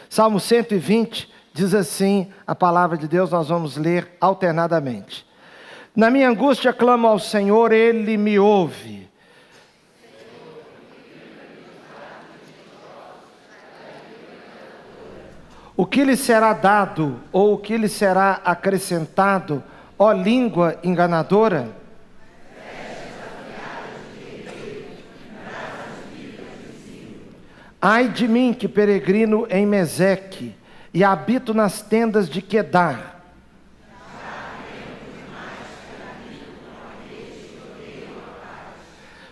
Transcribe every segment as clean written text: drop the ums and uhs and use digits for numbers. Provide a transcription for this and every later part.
Salmo 120 diz assim, a palavra de Deus, nós vamos ler alternadamente. Na minha angústia clamo ao Senhor, Ele me ouve. O que lhe será dado, ou o que lhe será acrescentado, ó língua enganadora? Ai de mim que peregrino em Meseque, e habito nas tendas de Quedar.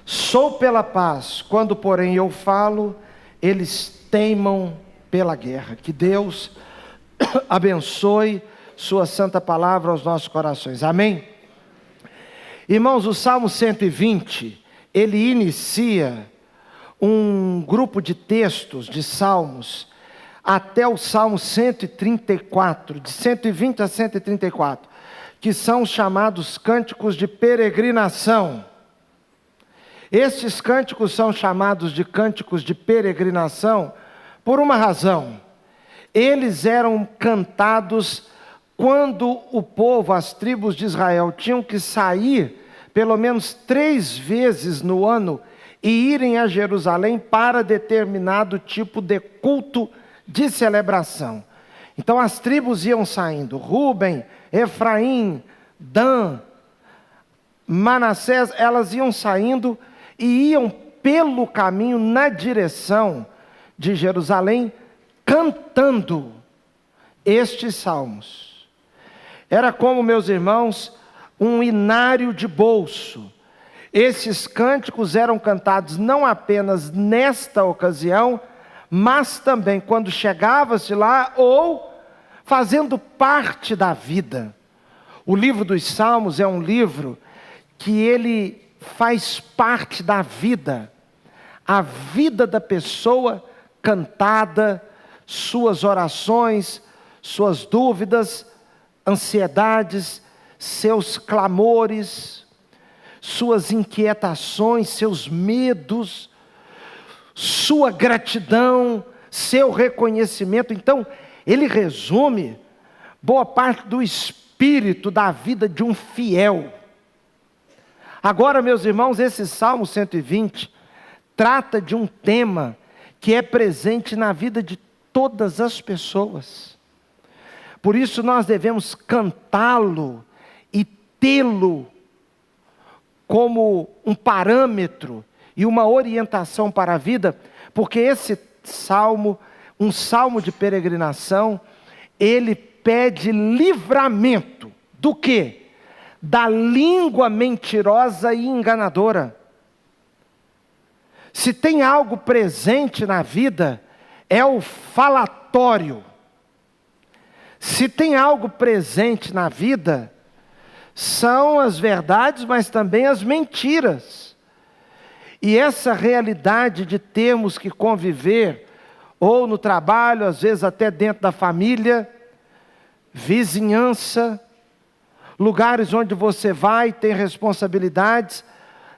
Sou pela paz, quando porém eu falo, eles teimam pela guerra. Que Deus abençoe sua santa palavra aos nossos corações. Amém? Irmãos, o Salmo 120, ele inicia um grupo de textos, de salmos, até o Salmo 134, de 120 a 134, que são chamados cânticos de peregrinação. Estes cânticos são chamados de cânticos de peregrinação por uma razão. Eles eram cantados quando o povo, as tribos de Israel, tinham que sair pelo menos 3 vezes no ano e irem a Jerusalém para determinado tipo de culto de celebração. Então as tribos iam saindo, Ruben, Efraim, Dan, Manassés, elas iam saindo e iam pelo caminho na direção de Jerusalém, cantando estes salmos. Era como, meus irmãos, um inário de bolso. Esses cânticos eram cantados não apenas nesta ocasião, mas também quando chegava-se lá ou fazendo parte da vida. O livro dos Salmos é um livro que ele faz parte da vida. A vida da pessoa cantada, suas orações, suas dúvidas, ansiedades, seus clamores, suas inquietações, seus medos, sua gratidão, seu reconhecimento. Então, ele resume boa parte do espírito da vida de um fiel. Agora, meus irmãos, esse Salmo 120 trata de um tema que é presente na vida de todas as pessoas. Por isso nós devemos cantá-lo e tê-lo como um parâmetro e uma orientação para a vida, porque esse salmo, um salmo de peregrinação, ele pede livramento do quê? Da língua mentirosa e enganadora. Se tem algo presente na vida, é o falatório. Se tem algo presente na vida, são as verdades, mas também as mentiras. E essa realidade de termos que conviver, ou no trabalho, às vezes até dentro da família, vizinhança, lugares onde você vai, tem responsabilidades,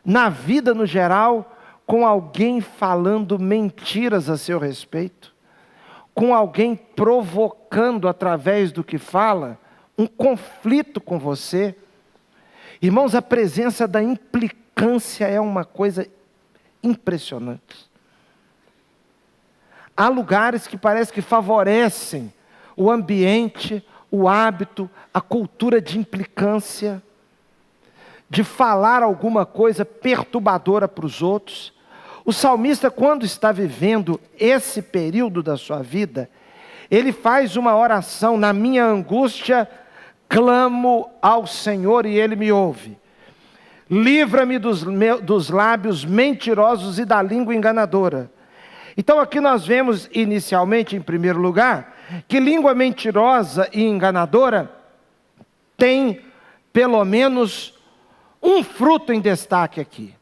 na vida no geral, com alguém falando mentiras a seu respeito, com alguém provocando através do que fala, um conflito com você. Irmãos, a presença da implicância é uma coisa impressionante. Há lugares que parece que favorecem o ambiente, o hábito, a cultura de implicância, de falar alguma coisa perturbadora para os outros. O salmista, quando está vivendo esse período da sua vida, ele faz uma oração: na minha angústia, clamo ao Senhor e Ele me ouve. Livra-me dos lábios mentirosos e da língua enganadora. Então aqui nós vemos inicialmente, em primeiro lugar, que língua mentirosa e enganadora tem pelo menos um fruto em destaque aqui.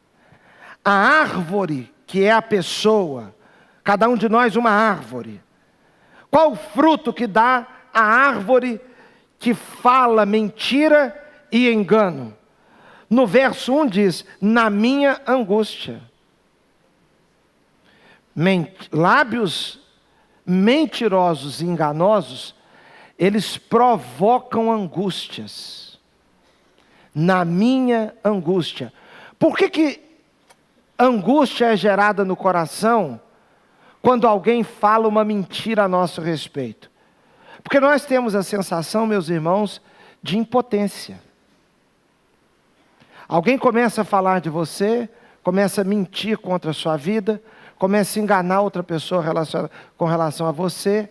A árvore, que é a pessoa, cada um de nós uma árvore. Qual o fruto que dá a árvore que fala mentira e engano? No verso 1 diz: na minha angústia. Lábios mentirosos e enganosos, eles provocam angústias. Na minha angústia. Por que angústia é gerada no coração quando alguém fala uma mentira a nosso respeito? Porque nós temos a sensação, meus irmãos, de impotência. Alguém começa a falar de você, começa a mentir contra a sua vida, começa a enganar outra pessoa com relação a você.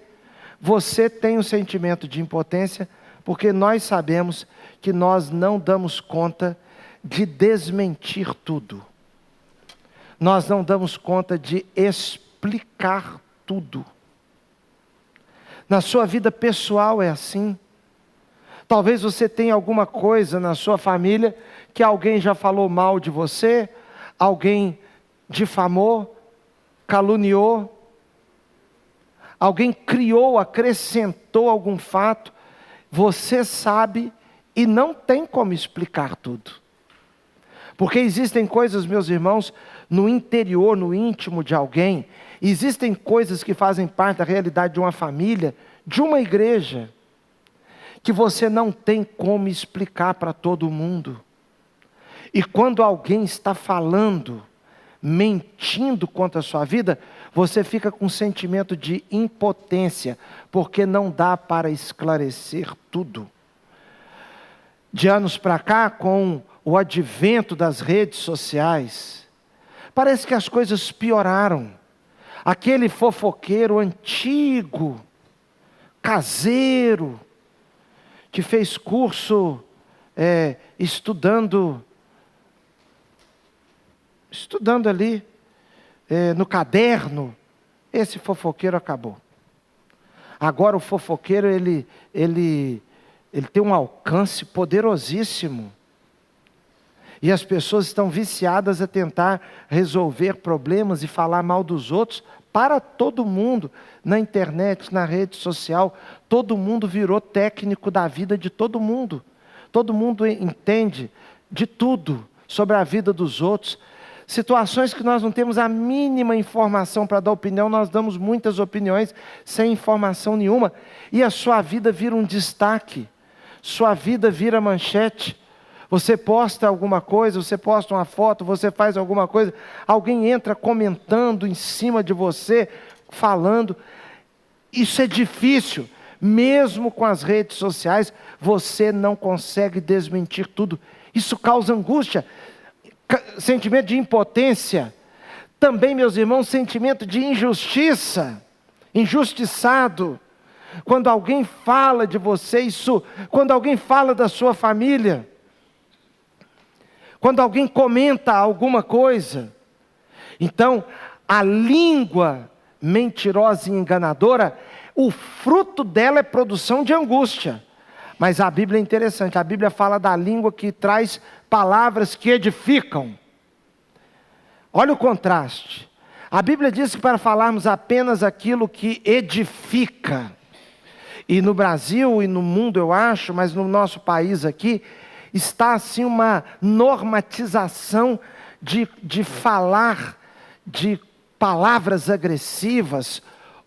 Você tem um sentimento de impotência, porque nós sabemos que nós não damos conta de desmentir tudo. Nós não damos conta de explicar tudo. Na sua vida pessoal é assim. Talvez você tenha alguma coisa na sua família que alguém já falou mal de você, alguém difamou, caluniou, alguém criou, acrescentou algum fato. Você sabe e não tem como explicar tudo. Porque existem coisas, meus irmãos, no interior, no íntimo de alguém, existem coisas que fazem parte da realidade de uma família, de uma igreja, que você não tem como explicar para todo mundo. E quando alguém está falando, mentindo contra a sua vida, você fica com um sentimento de impotência, porque não dá para esclarecer tudo. De anos para cá, com o advento das redes sociais, parece que as coisas pioraram. Aquele fofoqueiro antigo, caseiro, que fez curso estudando ali no caderno, esse fofoqueiro acabou. Agora o fofoqueiro ele tem um alcance poderosíssimo. E as pessoas estão viciadas a tentar resolver problemas e falar mal dos outros para todo mundo, na internet, na rede social. Todo mundo virou técnico da vida de todo mundo. Todo mundo entende de tudo sobre a vida dos outros. Situações que nós não temos a mínima informação para dar opinião, nós damos muitas opiniões sem informação nenhuma. E a sua vida vira um destaque, sua vida vira manchete. Você posta alguma coisa, você posta uma foto, você faz alguma coisa, alguém entra comentando em cima de você, falando. Isso é difícil, mesmo com as redes sociais, você não consegue desmentir tudo. Isso causa angústia, sentimento de impotência. Também, meus irmãos, sentimento de injustiça, injustiçado. Quando alguém fala de você, quando alguém fala da sua família, quando alguém comenta alguma coisa. Então, a língua mentirosa e enganadora, o fruto dela é produção de angústia. Mas a Bíblia é interessante, a Bíblia fala da língua que traz palavras que edificam. Olha o contraste. A Bíblia diz que para falarmos apenas aquilo que edifica, e no Brasil e no mundo eu acho, mas no nosso país aqui, está assim uma normatização de falar de palavras agressivas,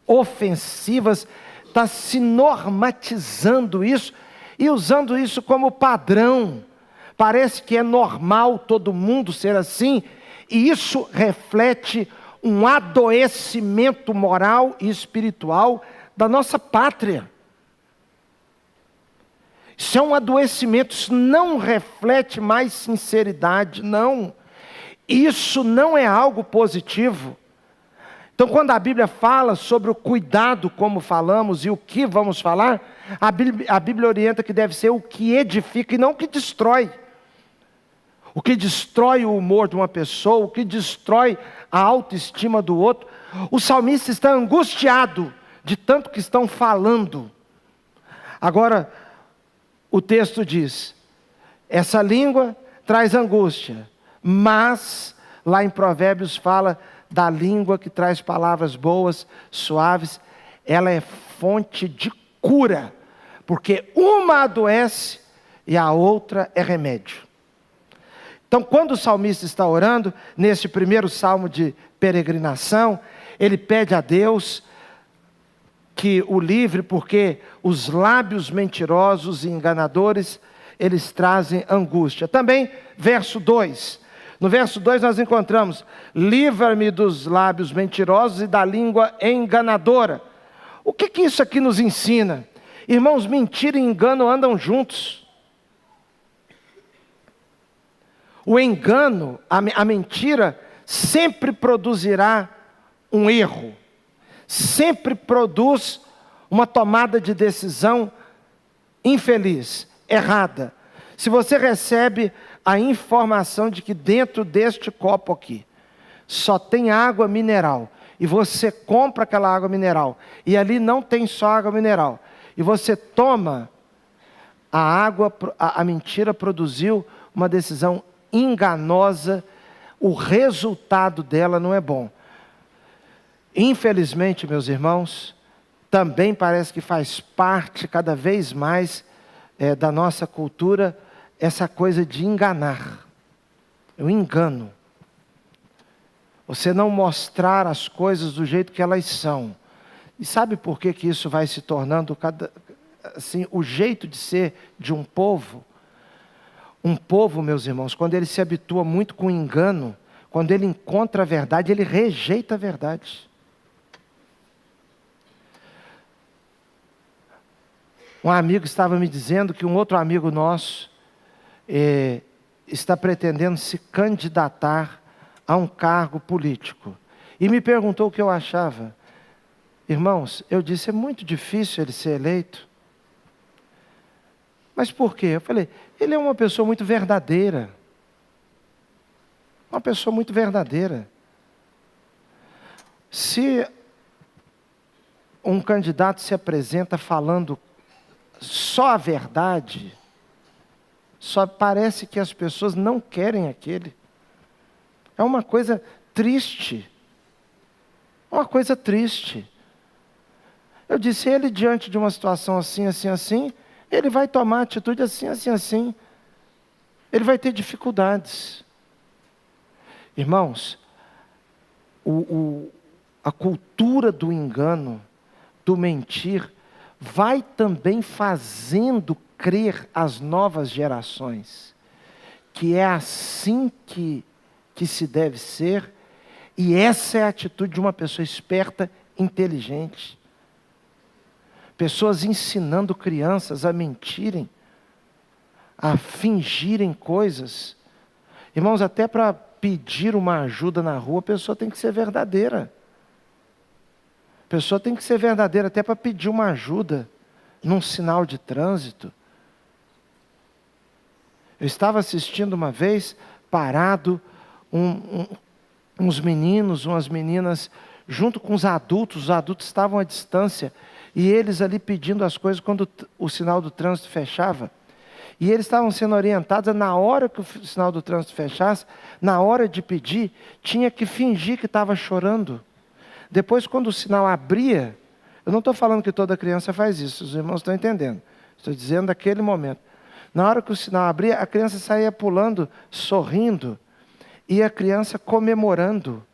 ofensivas, está se normatizando isso e usando isso como padrão. Parece que é normal todo mundo ser assim, e isso reflete um adoecimento moral e espiritual da nossa pátria. Isso é um adoecimento, isso não reflete mais sinceridade, não. Isso não é algo positivo. Então, quando a Bíblia fala sobre o cuidado como falamos e o que vamos falar, a Bíblia orienta que deve ser o que edifica e não o que destrói. O que destrói o humor de uma pessoa, o que destrói a autoestima do outro. O salmista está angustiado de tanto que estão falando. Agora, o texto diz, essa língua traz angústia, mas lá em Provérbios fala da língua que traz palavras boas, suaves, ela é fonte de cura, porque uma adoece e a outra é remédio. Então, quando o salmista está orando, nesse primeiro salmo de peregrinação, ele pede a Deus que o livre, porque os lábios mentirosos e enganadores, eles trazem angústia. Também, verso 2. No verso 2 nós encontramos: livra-me dos lábios mentirosos e da língua enganadora. O que isso aqui nos ensina? Irmãos, mentira e engano andam juntos. O engano, a mentira, sempre produzirá um erro. Sempre produz uma tomada de decisão infeliz, errada. Se você recebe a informação de que dentro deste copo aqui só tem água mineral, e você compra aquela água mineral, e ali não tem só água mineral, e você toma a água, a mentira produziu uma decisão enganosa, o resultado dela não é bom. Infelizmente, meus irmãos, também parece que faz parte cada vez mais da nossa cultura essa coisa de enganar. Eu engano. Você não mostrar as coisas do jeito que elas são. E sabe por que isso vai se tornando assim, o jeito de ser de um povo? Um povo, meus irmãos, quando ele se habitua muito com engano, quando ele encontra a verdade, ele rejeita a verdade. Um amigo estava me dizendo que um outro amigo nosso está pretendendo se candidatar a um cargo político. E me perguntou o que eu achava. Irmãos, eu disse, é muito difícil ele ser eleito. Mas por quê? Eu falei, ele é uma pessoa muito verdadeira. Uma pessoa muito verdadeira. Se um candidato se apresenta falando só a verdade, só parece que as pessoas não querem aquele. É uma coisa triste. Uma coisa triste. Eu disse, ele diante de uma situação assim, assim, assim, ele vai tomar atitude assim, assim, assim. Ele vai ter dificuldades. Irmãos, a cultura do engano, do mentir, vai também fazendo crer as novas gerações que é assim que se deve ser, e essa é a atitude de uma pessoa esperta, inteligente. Pessoas ensinando crianças a mentirem, a fingirem coisas. Irmãos, até para pedir uma ajuda na rua, a pessoa tem que ser verdadeira. A pessoa tem que ser verdadeira até para pedir uma ajuda num sinal de trânsito. Eu estava assistindo uma vez, parado, uns meninos, umas meninas, junto com os adultos estavam à distância, e eles ali pedindo as coisas quando o sinal do trânsito fechava. E eles estavam sendo orientados, na hora que o sinal do trânsito fechasse, na hora de pedir, tinha que fingir que estava chorando. Depois, quando o sinal abria, eu não estou falando que toda criança faz isso, os irmãos estão entendendo. Estou dizendo daquele momento. Na hora que o sinal abria, a criança saía pulando, sorrindo, e a criança comemorando,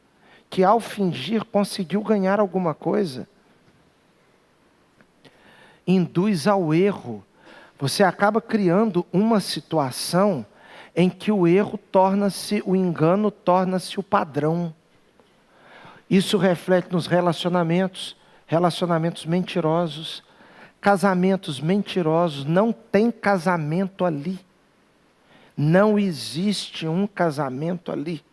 que ao fingir conseguiu ganhar alguma coisa. Induz ao erro. Você acaba criando uma situação em que o engano torna-se o padrão. Isso reflete nos relacionamentos mentirosos, casamentos mentirosos. Não tem casamento ali. Não existe um casamento ali.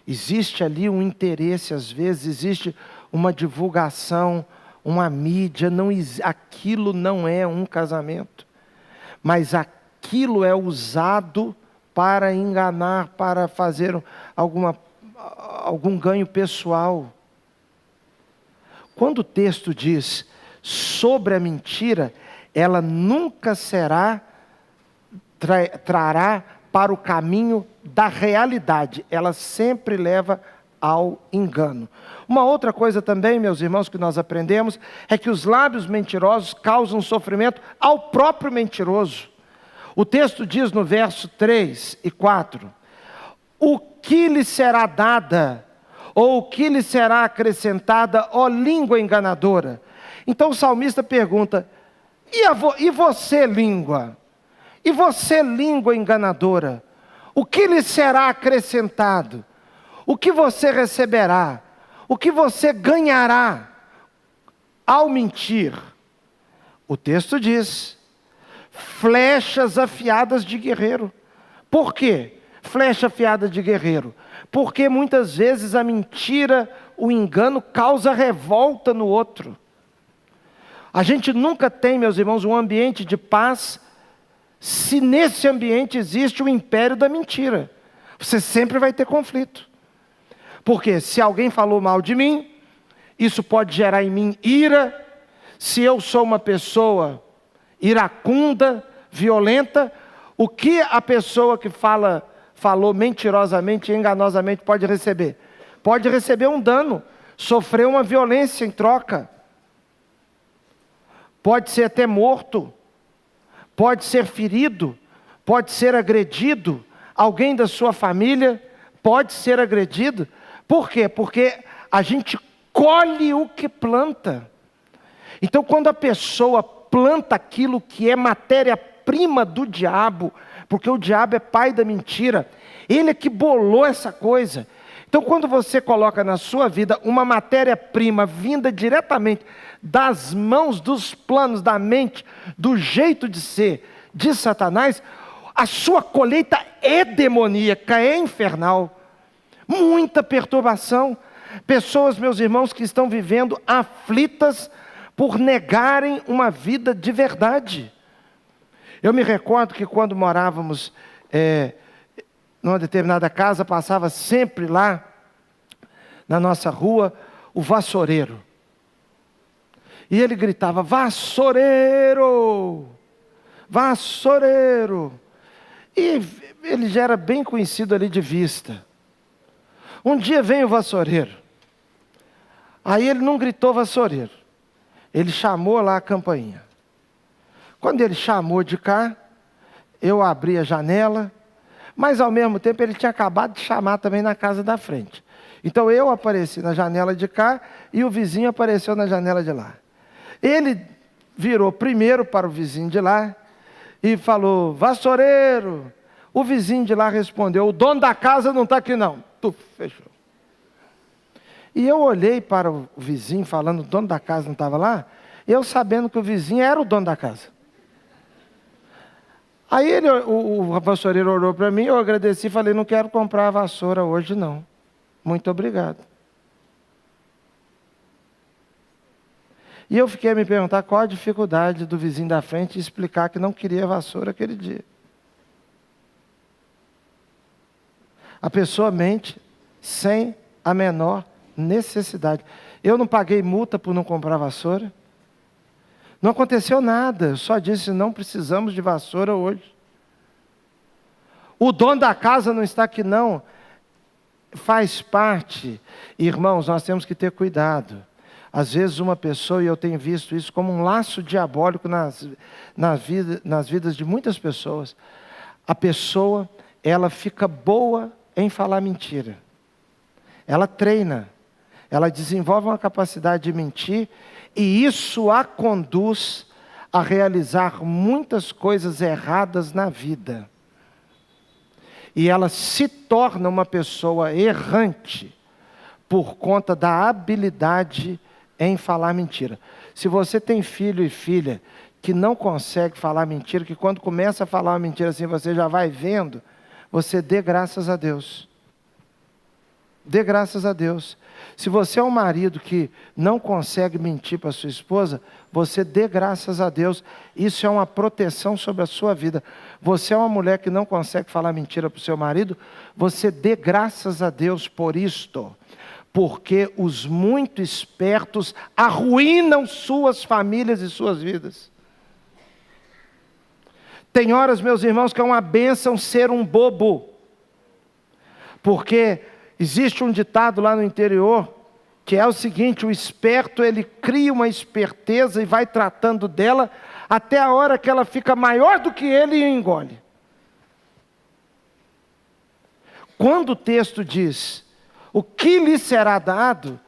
Existe ali um interesse, às vezes, existe uma divulgação, uma mídia, aquilo não é um casamento. Mas aquilo é usado para enganar, para fazer algum ganho pessoal. Quando o texto diz sobre a mentira, ela nunca trará para o caminho da realidade. Ela sempre leva ao engano. Uma outra coisa também, meus irmãos, que nós aprendemos, é que os lábios mentirosos causam sofrimento ao próprio mentiroso. O texto diz no verso 3 e 4, o que lhe será dada, ou o que lhe será acrescentada, ó língua enganadora? Então o salmista pergunta: e você, língua? E você, língua enganadora? O que lhe será acrescentado? O que você receberá? O que você ganhará ao mentir? O texto diz: flechas afiadas de guerreiro. Por quê? Flecha afiada de guerreiro. Porque muitas vezes a mentira, o engano, causa revolta no outro. A gente nunca tem, meus irmãos, um ambiente de paz, se nesse ambiente existe o império da mentira. Você sempre vai ter conflito. Porque se alguém falou mal de mim, isso pode gerar em mim ira. Se eu sou uma pessoa iracunda, violenta, o que a pessoa que falou mentirosamente e enganosamente pode receber? Pode receber um dano, sofrer uma violência em troca. Pode ser até morto, pode ser ferido, pode ser agredido. Alguém da sua família pode ser agredido. Por quê? Porque a gente colhe o que planta. Então, quando a pessoa planta aquilo que é matéria-prima do diabo, porque o diabo é pai da mentira, ele é que bolou essa coisa. Então, quando você coloca na sua vida uma matéria-prima vinda diretamente das mãos, dos planos, da mente, do jeito de ser de Satanás, a sua colheita é demoníaca, é infernal. Muita perturbação. Pessoas, meus irmãos, que estão vivendo aflitas por negarem uma vida de verdade. Eu me recordo que quando morávamos numa determinada casa, passava sempre lá na nossa rua o vassoureiro. E ele gritava: vassoureiro! Vassoureiro! E ele já era bem conhecido ali de vista. Um dia vem o vassoureiro. Aí ele não gritou vassoureiro. Ele chamou lá a campainha. Quando ele chamou de cá, eu abri a janela, mas ao mesmo tempo ele tinha acabado de chamar também na casa da frente. Então eu apareci na janela de cá e o vizinho apareceu na janela de lá. Ele virou primeiro para o vizinho de lá e falou: vassoureiro. O vizinho de lá respondeu: o dono da casa não está aqui não. Fechou. E eu olhei para o vizinho falando: o dono da casa não estava lá, eu sabendo que o vizinho era o dono da casa. Aí o vassoureiro olhou para mim, eu agradeci e falei: não quero comprar a vassoura hoje não. Muito obrigado. E eu fiquei a me perguntar qual a dificuldade do vizinho da frente de explicar que não queria vassoura aquele dia. A pessoa mente sem a menor necessidade. Eu não paguei multa por não comprar vassoura. Não aconteceu nada, eu só disse: não precisamos de vassoura hoje. O dono da casa não está aqui não. Faz parte. Irmãos, nós temos que ter cuidado. Às vezes uma pessoa, e eu tenho visto isso como um laço diabólico nas vidas de muitas pessoas. A pessoa, ela fica boa em falar mentira. Ela treina. Ela desenvolve uma capacidade de mentir e isso a conduz a realizar muitas coisas erradas na vida. E ela se torna uma pessoa errante por conta da habilidade em falar mentira. Se você tem filho e filha que não consegue falar mentira, que quando começa a falar uma mentira assim, você já vai vendo, você dê graças a Deus. Dê graças a Deus. Se você é um marido que não consegue mentir para sua esposa, você dê graças a Deus. Isso é uma proteção sobre a sua vida. Você é uma mulher que não consegue falar mentira para o seu marido, você dê graças a Deus por isto. Porque os muito espertos arruinam suas famílias e suas vidas. Tem horas, meus irmãos, que é uma bênção ser um bobo. Porque existe um ditado lá no interior, que é o seguinte: o esperto, ele cria uma esperteza e vai tratando dela, até a hora que ela fica maior do que ele e engole. Quando o texto diz, o que lhe será dado,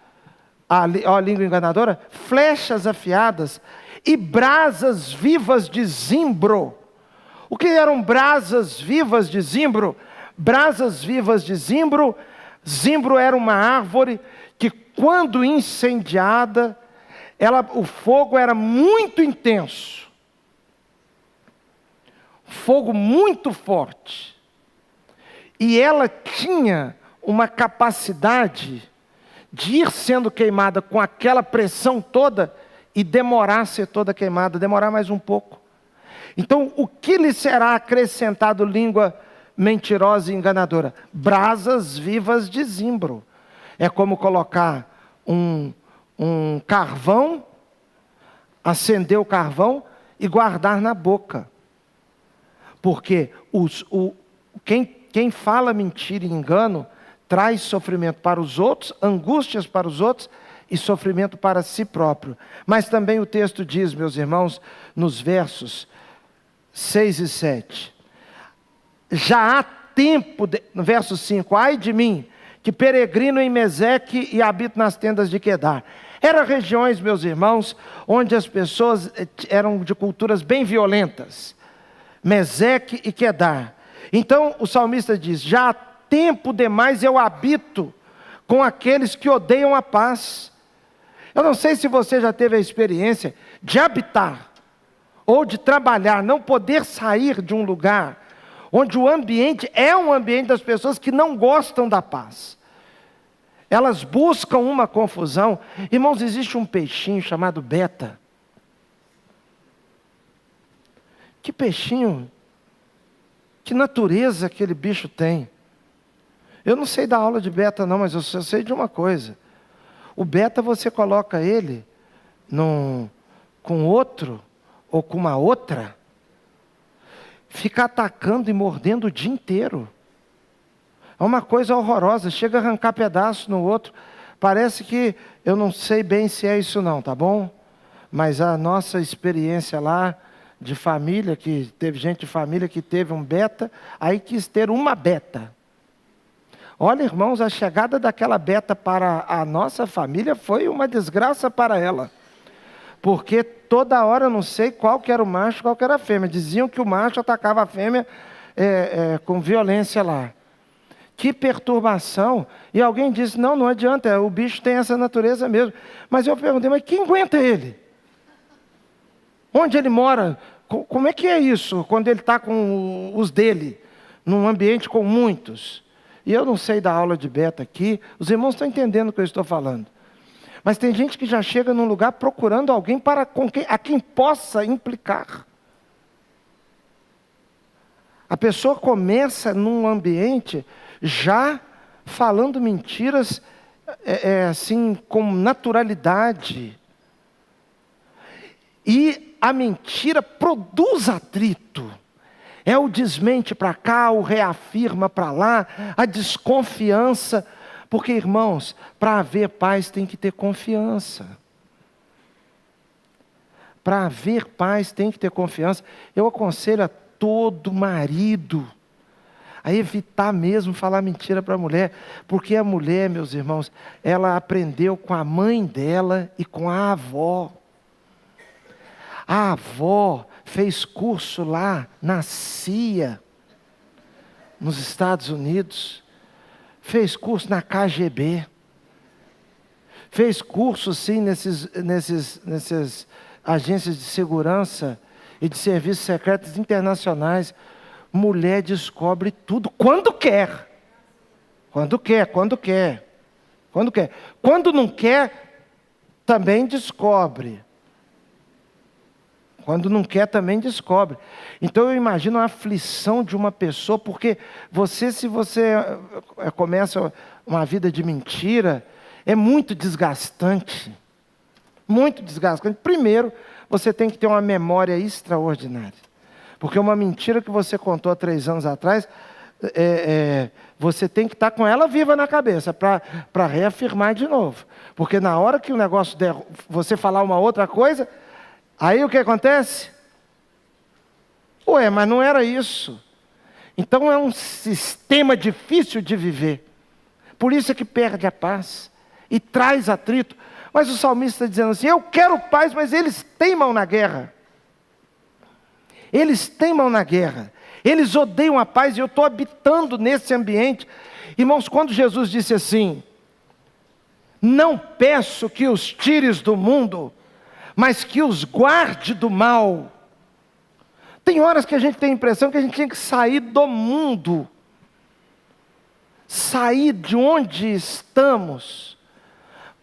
a língua enganadora, flechas afiadas e brasas vivas de zimbro. O que eram brasas vivas de zimbro? Brasas vivas de zimbro. Zimbro era uma árvore que, quando incendiada, o fogo era muito intenso. Fogo muito forte. E ela tinha uma capacidade de ir sendo queimada com aquela pressão toda e demorar a ser toda queimada, demorar mais um pouco. Então, o que lhe será acrescentado, língua mentirosa e enganadora? Brasas vivas de zimbro. É como colocar um carvão, acender o carvão e guardar na boca. Porque quem fala mentira e engano traz sofrimento para os outros, angústias para os outros e sofrimento para si próprio. Mas também o texto diz, meus irmãos, nos versos 6 e 7. Já há tempo, no verso 5, ai de mim, que peregrino em Meseque e habito nas tendas de Quedar. Eram regiões, meus irmãos, onde as pessoas eram de culturas bem violentas. Meseque e Quedar. Então o salmista diz, já há tempo demais eu habito com aqueles que odeiam a paz. Eu não sei se você já teve a experiência de habitar ou de trabalhar, não poder sair de um lugar onde o ambiente é um ambiente das pessoas que não gostam da paz. Elas buscam uma confusão. Irmãos, existe um peixinho chamado beta. Que peixinho, que natureza aquele bicho tem. Eu não sei da aula de beta não, mas eu sei de uma coisa. O beta você coloca ele com outro ou com uma outra, fica atacando e mordendo o dia inteiro. É uma coisa horrorosa, chega a arrancar pedaço no outro. Parece que, eu não sei bem se é isso não, tá bom? Mas a nossa experiência lá de família, que teve gente de família que teve um beta, aí quis ter uma beta. Olha, irmãos, a chegada daquela beta para a nossa família foi uma desgraça para ela. Porque toda hora, eu não sei qual que era o macho, qual que era a fêmea. Diziam que o macho atacava a fêmea com violência lá. Que perturbação. E alguém disse, não adianta, o bicho tem essa natureza mesmo. Mas eu perguntei, mas quem aguenta ele? Onde ele mora? Como é que é isso, quando ele está com os dele, num ambiente com muitos? E eu não sei da aula de beta aqui, os irmãos estão entendendo o que eu estou falando. Mas tem gente que já chega num lugar procurando alguém a quem possa implicar. A pessoa começa num ambiente já falando mentiras assim, com naturalidade. E a mentira produz atrito. É o desmente para cá, o reafirma para lá, a desconfiança. Porque, irmãos, para haver paz tem que ter confiança. Para haver paz tem que ter confiança. Eu aconselho a todo marido a evitar mesmo falar mentira para a mulher. Porque a mulher, meus irmãos, ela aprendeu com a mãe dela e com a avó. A avó fez curso lá na CIA, nos Estados Unidos. Fez curso na KGB. Fez curso, sim, nessas agências de segurança e de serviços secretos internacionais. Mulher descobre tudo quando quer. Quando quer. Quando não quer, também descobre. Quando não quer, também descobre. Então eu imagino a aflição de uma pessoa, porque se você começa uma vida de mentira, é muito desgastante. Muito desgastante. Primeiro, você tem que ter uma memória extraordinária. Porque uma mentira que você contou há 3 anos atrás, você tem que estar com ela viva na cabeça, para reafirmar de novo. Porque na hora que o negócio der, você falar uma outra coisa, aí o que acontece? Mas não era isso. Então é um sistema difícil de viver. Por isso é que perde a paz e traz atrito. Mas o salmista está dizendo assim: eu quero paz, mas eles teimam na guerra. Eles teimam na guerra. Eles odeiam a paz e eu estou habitando nesse ambiente. Irmãos, quando Jesus disse assim: não peço que os tires do mundo, mas que os guarde do mal. Tem horas que a gente tem a impressão que a gente tinha que sair do mundo. Sair de onde estamos.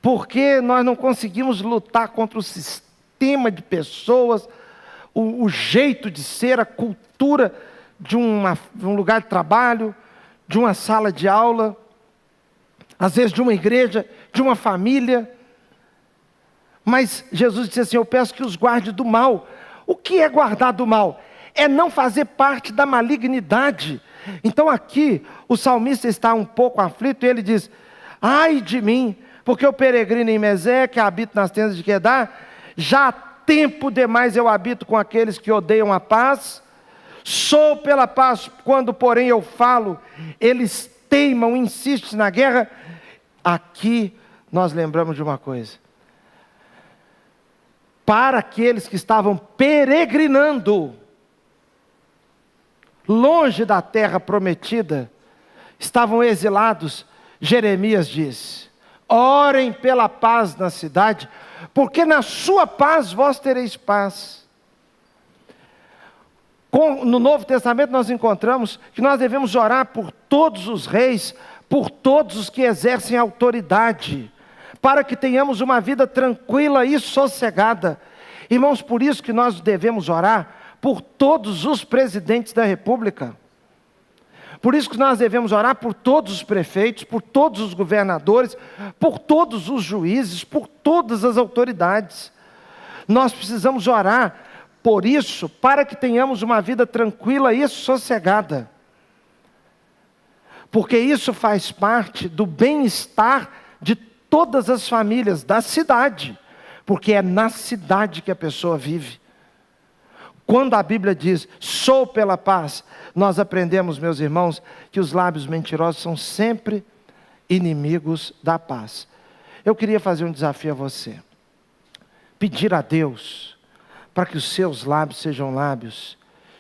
Porque nós não conseguimos lutar contra o sistema de pessoas, o jeito de ser, a cultura de um lugar de trabalho, de uma sala de aula, às vezes de uma igreja, de uma família. Mas Jesus disse assim: eu peço que os guarde do mal. O que é guardar do mal? É não fazer parte da malignidade. Então aqui o salmista está um pouco aflito e ele diz: ai de mim, porque eu peregrino em Meseque, habito nas tendas de Quedar, já há tempo demais eu habito com aqueles que odeiam a paz, sou pela paz, quando porém eu falo, eles teimam, insistem na guerra. Aqui nós lembramos de uma coisa: para aqueles que estavam peregrinando, longe da terra prometida, estavam exilados, Jeremias diz: orem pela paz na cidade, porque na sua paz vós tereis paz. No Novo Testamento nós encontramos que nós devemos orar por todos os reis, por todos os que exercem autoridade, para que tenhamos uma vida tranquila e sossegada. Irmãos, por isso que nós devemos orar por todos os presidentes da república. Por isso que nós devemos orar por todos os prefeitos, por todos os governadores, por todos os juízes, por todas as autoridades. Nós precisamos orar por isso, para que tenhamos uma vida tranquila e sossegada. Porque isso faz parte do bem-estar de todas as famílias da cidade. Porque é na cidade que a pessoa vive. Quando a Bíblia diz: sou pela paz, nós aprendemos, meus irmãos, que os lábios mentirosos são sempre inimigos da paz. Eu queria fazer um desafio a você. Pedir a Deus para que os seus lábios sejam lábios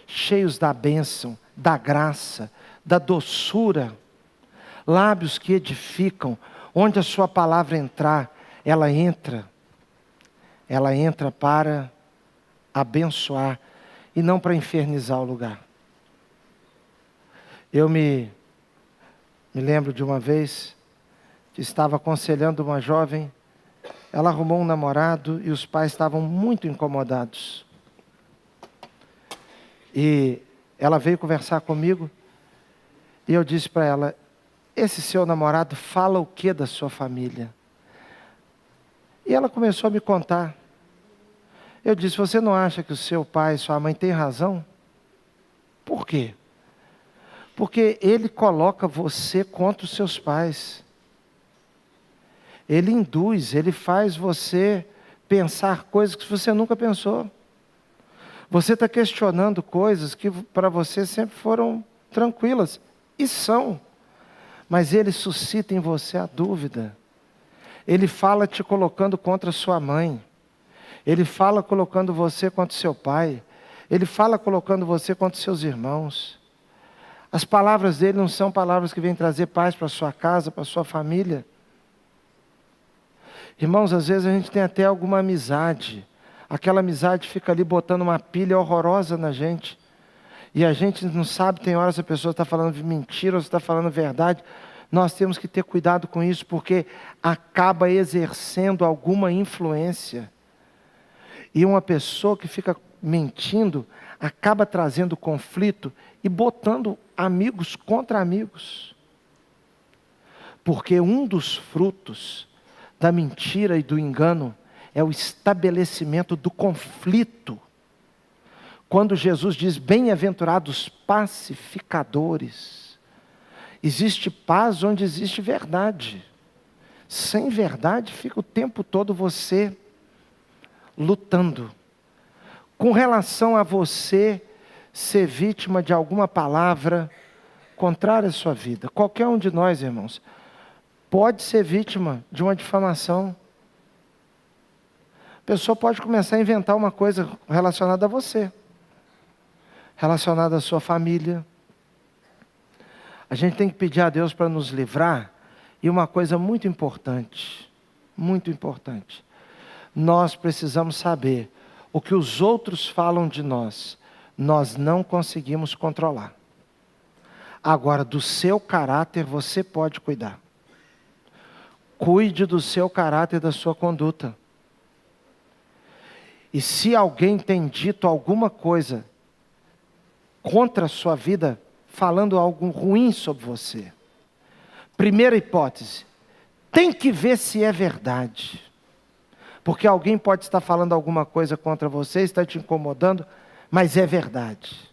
cheios da bênção, da graça, da doçura. Lábios que edificam, onde a sua palavra entrar, ela entra para abençoar e não para infernizar o lugar. Eu me lembro de uma vez que estava aconselhando uma jovem. Ela arrumou um namorado e os pais estavam muito incomodados. E ela veio conversar comigo e eu disse para ela: esse seu namorado fala o que da sua família? E ela começou a me contar. Eu disse: você não acha que o seu pai e sua mãe têm razão? Por quê? Porque ele coloca você contra os seus pais. Ele induz, ele faz você pensar coisas que você nunca pensou. Você está questionando coisas que para você sempre foram tranquilas. E são. Mas ele suscita em você a dúvida. Ele fala te colocando contra sua mãe. Ele fala colocando você contra seu pai. Ele fala colocando você contra seus irmãos. As palavras dele não são palavras que vêm trazer paz para a sua casa, para a sua família. Irmãos, às vezes a gente tem até alguma amizade. Aquela amizade fica ali botando uma pilha horrorosa na gente. E a gente não sabe, tem horas a pessoa está falando de mentira ou está falando verdade. Nós temos que ter cuidado com isso, porque acaba exercendo alguma influência. E uma pessoa que fica mentindo, acaba trazendo conflito e botando amigos contra amigos. Porque um dos frutos da mentira e do engano é o estabelecimento do conflito. Quando Jesus diz: bem-aventurados pacificadores, existe paz onde existe verdade. Sem verdade fica o tempo todo você lutando. Com relação a você ser vítima de alguma palavra contrária à sua vida, qualquer um de nós, irmãos, pode ser vítima de uma difamação. A pessoa pode começar a inventar uma coisa relacionada a você, relacionada à sua família. A gente tem que pedir a Deus para nos livrar. E uma coisa muito importante, nós precisamos saber o que os outros falam de nós, nós não conseguimos controlar. Agora, do seu caráter você pode cuidar. Cuide do seu caráter e da sua conduta. E se alguém tem dito alguma coisa contra a sua vida, falando algo ruim sobre você, primeira hipótese, tem que ver se é verdade. Porque alguém pode estar falando alguma coisa contra você, está te incomodando, mas é verdade.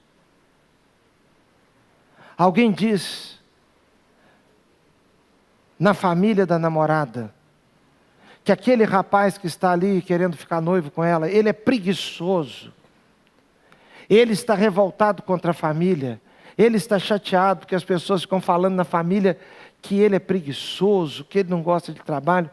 Alguém diz, na família da namorada, que aquele rapaz que está ali querendo ficar noivo com ela, ele é preguiçoso. Ele está revoltado contra a família. Ele está chateado porque as pessoas ficam falando na família que ele é preguiçoso, que ele não gosta de trabalho.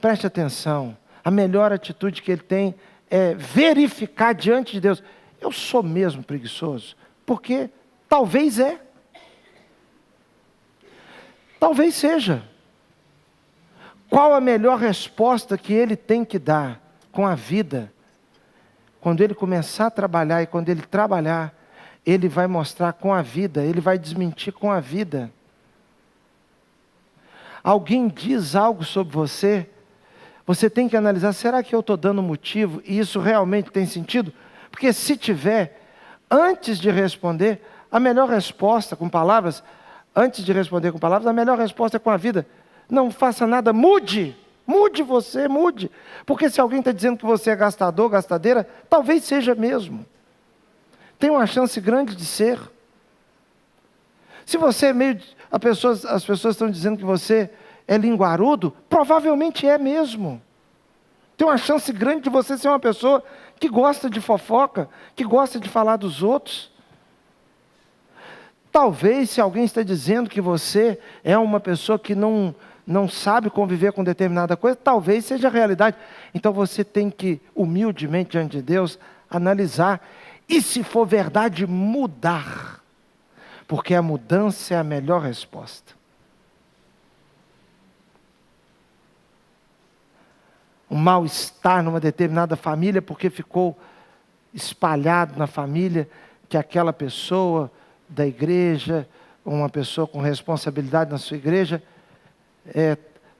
Preste atenção. A melhor atitude que ele tem é verificar diante de Deus. Eu sou mesmo preguiçoso? Porque talvez é. Talvez seja. Qual a melhor resposta que ele tem que dar com a vida? Quando ele começar a trabalhar e quando ele trabalhar, ele vai mostrar com a vida, ele vai desmentir com a vida. Alguém diz algo sobre você, você tem que analisar, será que eu estou dando motivo e isso realmente tem sentido? Porque se tiver, antes de responder, a melhor resposta com palavras, antes de responder com palavras, a melhor resposta é com a vida. Não faça nada, mude você, mude. Porque se alguém está dizendo que você é gastador, gastadeira, talvez seja mesmo. Tem uma chance grande de ser. Se você é meio... As pessoas estão dizendo que você é linguarudo, provavelmente é mesmo. Tem uma chance grande de você ser uma pessoa que gosta de fofoca, que gosta de falar dos outros. Talvez, se alguém está dizendo que você é uma pessoa que não sabe conviver com determinada coisa, talvez seja a realidade. Então você tem que, humildemente diante de Deus, analisar. E se for verdade, mudar. Porque a mudança é a melhor resposta. Um mal-estar numa determinada família, porque ficou espalhado na família, que aquela pessoa da igreja, uma pessoa com responsabilidade na sua igreja,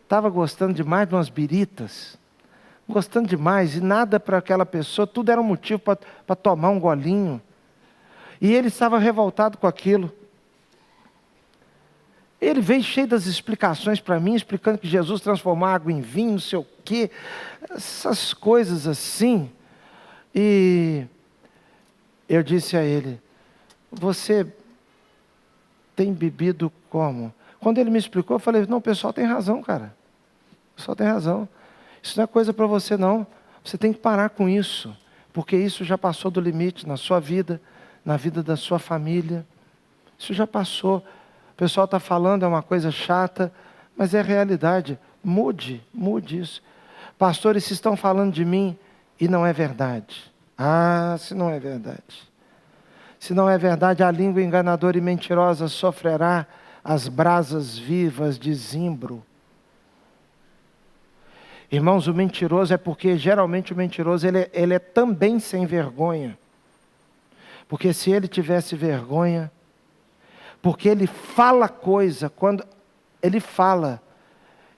estava gostando demais de umas biritas, gostando demais, e nada para aquela pessoa, tudo era um motivo para tomar um golinho, e ele estava revoltado com aquilo. Ele veio cheio das explicações para mim, explicando que Jesus transformou água em vinho, não sei o quê, essas coisas assim, e eu disse a ele, você tem bebido como? Quando ele me explicou, eu falei, não, o pessoal tem razão, cara. O pessoal tem razão. Isso não é coisa para você, não. Você tem que parar com isso. Porque isso já passou do limite na sua vida, na vida da sua família. Isso já passou. O pessoal está falando, é uma coisa chata, mas é realidade. Mude isso. Pastores, se estão falando de mim e não é verdade. Ah, se não é verdade. Se não é verdade, a língua enganadora e mentirosa sofrerá as brasas vivas de zimbro. Irmãos, o mentiroso é porque geralmente o mentiroso ele é também sem vergonha. Porque se ele tivesse vergonha, porque ele fala coisa, quando ele fala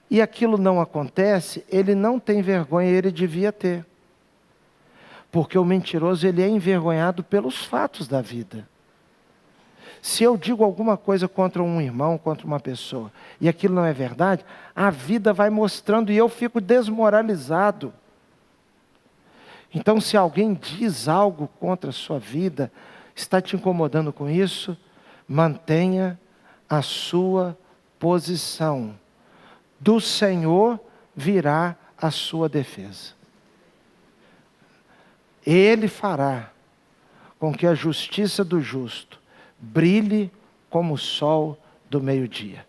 e aquilo não acontece, ele não tem vergonha, ele devia ter. Porque o mentiroso ele é envergonhado pelos fatos da vida. Se eu digo alguma coisa contra um irmão, contra uma pessoa, e aquilo não é verdade, a vida vai mostrando e eu fico desmoralizado. Então, se alguém diz algo contra a sua vida, está te incomodando com isso, mantenha a sua posição. Do Senhor virá a sua defesa. Ele fará com que a justiça do justo brilhe como o sol do meio-dia.